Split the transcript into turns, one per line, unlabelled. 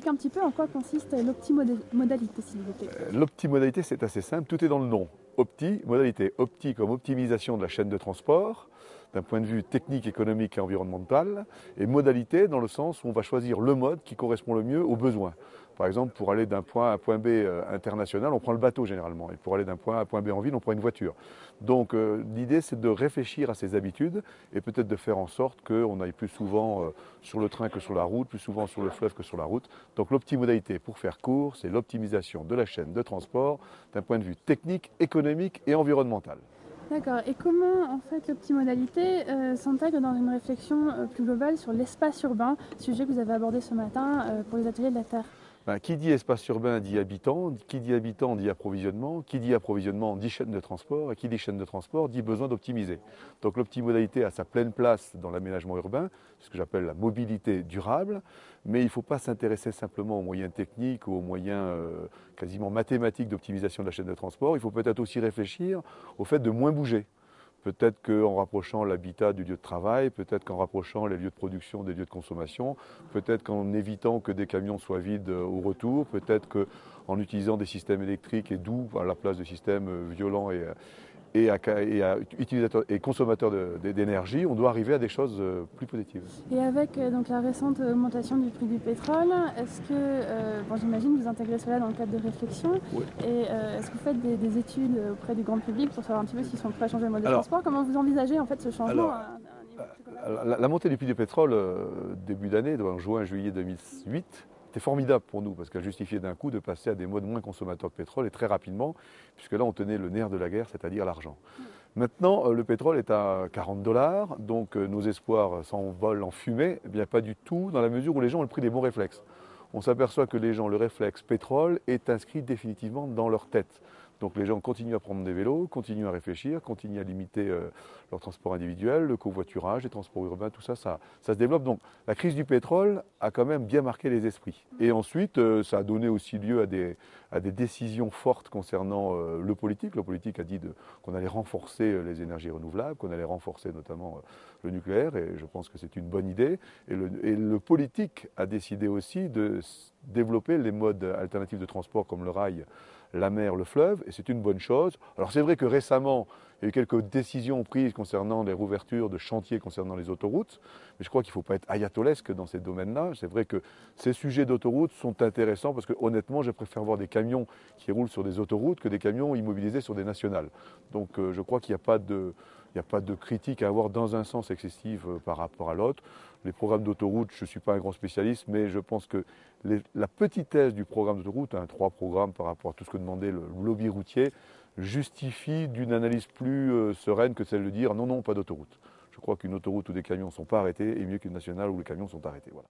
expliquer un petit peu en quoi consiste l'optimodalité, s'il vous plaît?
L'optimodalité, c'est assez simple, tout est dans le nom. Optimodalité, opti comme optimisation de la chaîne de transport, d'un point de vue technique, économique et environnemental, et modalité dans le sens où on va choisir le mode qui correspond le mieux aux besoins. Par exemple, pour aller d'un point A à un point B international, on prend le bateau généralement, et pour aller d'un point A à un point B en ville, on prend une voiture. Donc l'idée, c'est de réfléchir à ses habitudes et peut-être de faire en sorte qu'on aille plus souvent sur le train que sur la route, plus souvent sur le fleuve que sur la route. Donc l'optimodalité, pour faire court, c'est l'optimisation de la chaîne de transport d'un point de vue technique, économique et environnemental.
D'accord. Et comment, en fait, l'optimodalité s'intègre dans une réflexion plus globale sur l'espace urbain, sujet que vous avez abordé ce matin pour les ateliers de la Terre?
Qui dit espace urbain dit habitant, qui dit habitant dit approvisionnement, qui dit approvisionnement dit chaîne de transport, et qui dit chaîne de transport dit besoin d'optimiser. Donc l'optimodalité a sa pleine place dans l'aménagement urbain, ce que j'appelle la mobilité durable, mais il ne faut pas s'intéresser simplement aux moyens techniques ou aux moyens quasiment mathématiques d'optimisation de la chaîne de transport. Il faut peut-être aussi réfléchir au fait de moins bouger. Peut-être qu'en rapprochant l'habitat du lieu de travail, peut-être qu'en rapprochant les lieux de production des lieux de consommation, peut-être qu'en évitant que des camions soient vides au retour, peut-être qu'en utilisant des systèmes électriques et doux à la place de systèmes violents et consommateurs d'énergie, on doit arriver à des choses plus positives.
Et avec donc la récente augmentation du prix du pétrole, est-ce que, bon, j'imagine que vous intégrez cela dans le cadre de réflexion,
Oui.
et est-ce que vous faites des études auprès du grand public pour savoir un petit peu s'ils sont prêts à changer le mode de
Alors,
transport? Comment vous envisagez en fait ce changement
alors,
à un niveau plus global?
la montée du prix du pétrole, début d'année, en juin-juillet 2008, c'était formidable pour nous parce qu'elle justifiait d'un coup de passer à des modes moins consommateurs de pétrole et très rapidement, puisque là on tenait le nerf de la guerre, c'est-à-dire l'argent. Maintenant, le pétrole est à 40 $, donc nos espoirs s'envolent en fumée. Eh bien, pas du tout, dans la mesure où les gens ont pris des bons réflexes. On s'aperçoit que les gens, le réflexe pétrole est inscrit définitivement dans leur tête. Donc les gens continuent à prendre des vélos, continuent à réfléchir, continuent à limiter leur transport individuel, le covoiturage, les transports urbains, tout ça, ça se développe. Donc la crise du pétrole a quand même bien marqué les esprits. Et ensuite, ça a donné aussi lieu à des décisions fortes concernant le politique. Le politique a dit qu'on allait renforcer les énergies renouvelables, qu'on allait renforcer notamment le nucléaire, et je pense que c'est une bonne idée. Et le politique a décidé aussi de développer les modes alternatifs de transport comme le rail, la mer, le fleuve, et c'est une bonne chose. Alors c'est vrai que récemment, il y a eu quelques décisions prises concernant les rouvertures de chantiers concernant les autoroutes, mais je crois qu'il ne faut pas être ayatollesque dans ces domaines-là. C'est vrai que ces sujets d'autoroutes sont intéressants parce que honnêtement, je préfère voir des camions qui roulent sur des autoroutes que des camions immobilisés sur des nationales. Donc je crois qu'il n'y a pas de... Il n'y a pas de critique à avoir dans un sens excessif par rapport à l'autre. Les programmes d'autoroute, je ne suis pas un grand spécialiste, mais je pense que la petitesse du programme d'autoroute, 3 programmes par rapport à tout ce que demandait le lobby routier, justifie d'une analyse plus sereine que celle de dire non, non, pas d'autoroute. Je crois qu'une autoroute où des camions ne sont pas arrêtés est mieux qu'une nationale où les camions sont arrêtés. Voilà.